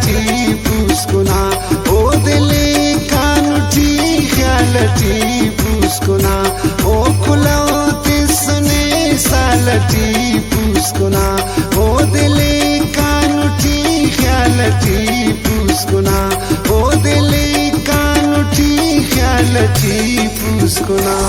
ख्यालटी पूसकुना ओ दिले कानुटी ख्यालटी पूसकुना ओ कुलौती सुने सालटी पूसकुना ओ दिले कानुटी ख्यालटी पूसकुना ओ दिले कानुटी ख्यालटी पूसकुना।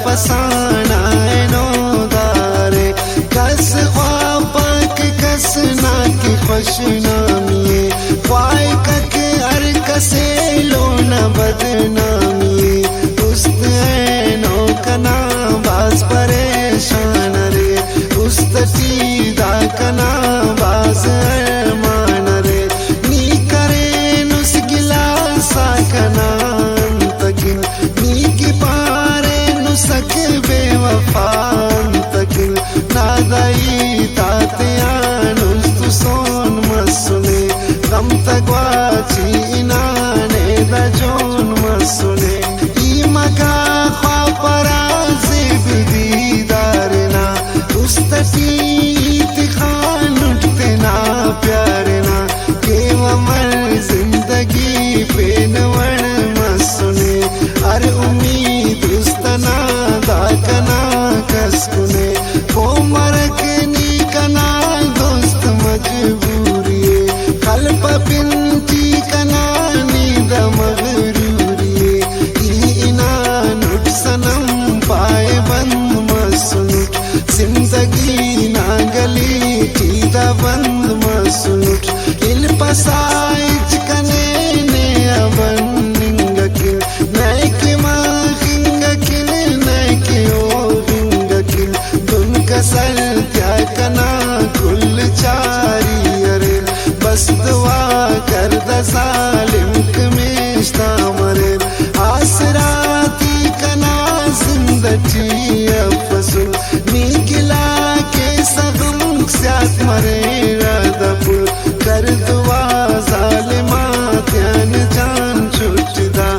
फसाना नो दारे कस ख्वापक कस ना की खुश नामिए ख्वाय कक हर कसे लो न बदनामिए उस्त नो कना बाज परेशान रे उस्त चीदा कना बाज मान रे नी करे नुस गिला सा कना तकिन नी की पारे सक बेवफान तकिन नादाई तातियानुस तु सोन मसुने गम तगवाची इनाने द जोन मसुने ई मका ख्वापरा ज़ेब दीदारना उस्तकी इत्खान उठते ना प्यारना केव मर जिंदगी पे नवण मसुने हर उम्मीद उस्तना कना कसकुने को मरक नी कना दोस्त मजबूरिये कल्प पिंती कना नीद मगरूरिये इना नुट सनम पाए बंद मसुनुट जिंदगी ना गली चीदा बंद मसुनुट इल पसाइच कने ने अबन निंगकिल नैके सल क्या कना कुल चारी अरे बस दुआ कर द सालिम कमेश्ता मरे आसराती कना जिंदगी अफसु नी गिला के सगम स्यात मरे रदपुर कर दुआ जालिमा ध्यान जान छुटदा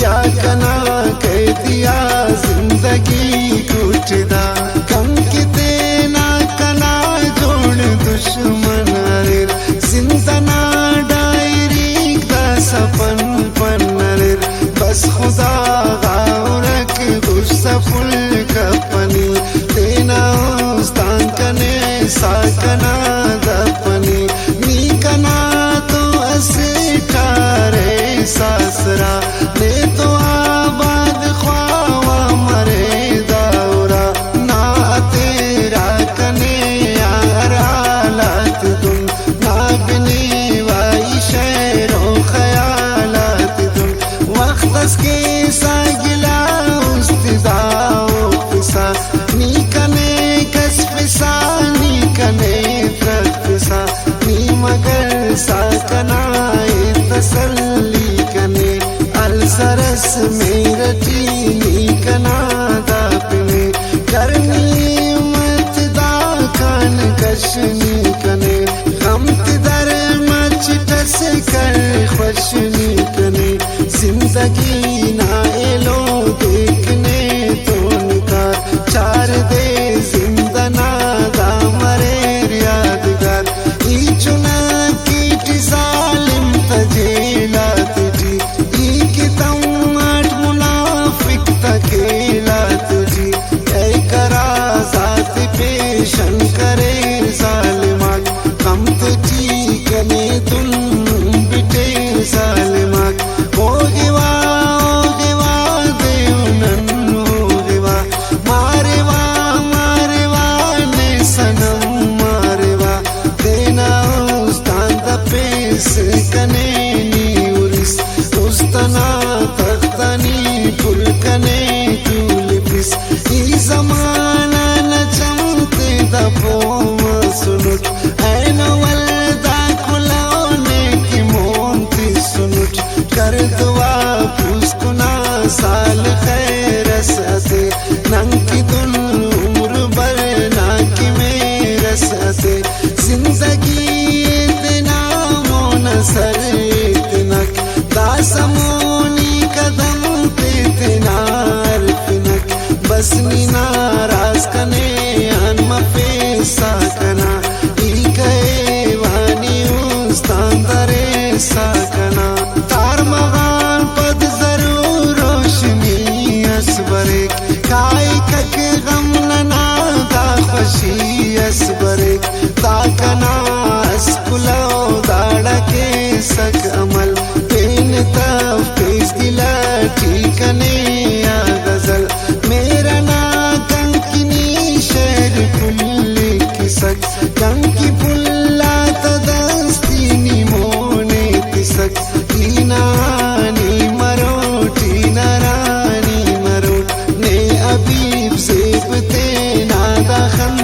या कना कह दिया जिंदगी कुटदा कम किते दुश्मन रे जिंदना डायरी का सपन पन्नरे बस खुदा गाउरक गुस्सा फुल कपनी तेना उस्तान कने साकना दपनी नी कना तो असे ठारे सासरा ने तो आबाद ख्वावा मरे दाउरा ना तेरा कने के सागिला उस्तिदाओ पिसा नी कने कस पिसा नी कने त्रक पिसा नी मगर सा कनाए तसल्ली कने अल सरस मेरठी नी कना दापने करनी मत दा खान कशनी कने हम तिदर मच टस कर खुशनी कने जिंदगी ना एलो देखने तो निकार चार दे जिंदना दा मरे यादगार ई चुना कीट जालिम तजेला तुझी ई कितम आठ मुनाफिक तकेला तुझी ऐ करा जात पेशन करे जालिमा कम तुझी कने तुम बिटे जालिमा हो गिवा कर दुआ पुस्कुना साल खैर सते नंकी दुल उम्र बरना की मेरे सते जिंदगी इतना मोन सर इतना दासमोनी कदम पे इतना अर्फनक बस नी नाराज कने अनमा पेसा कना ई कहे वानी उस्तान दरे साकना तार मगान पद जरूर रोशनी असबरे काई कक गम नना दा खुशी असबरे ताकना अस्कुलो दाड़ा के सक अमल पेन तफ पेश दिला ठीकने या गजल मेरा ना कंकिनी शेर पुल्ली की सक कंकी पुल्ला तदस्तीनी मोने तिसक टीनानी मरो टीना रानी मरो ने अबीब सेब ते नादा खन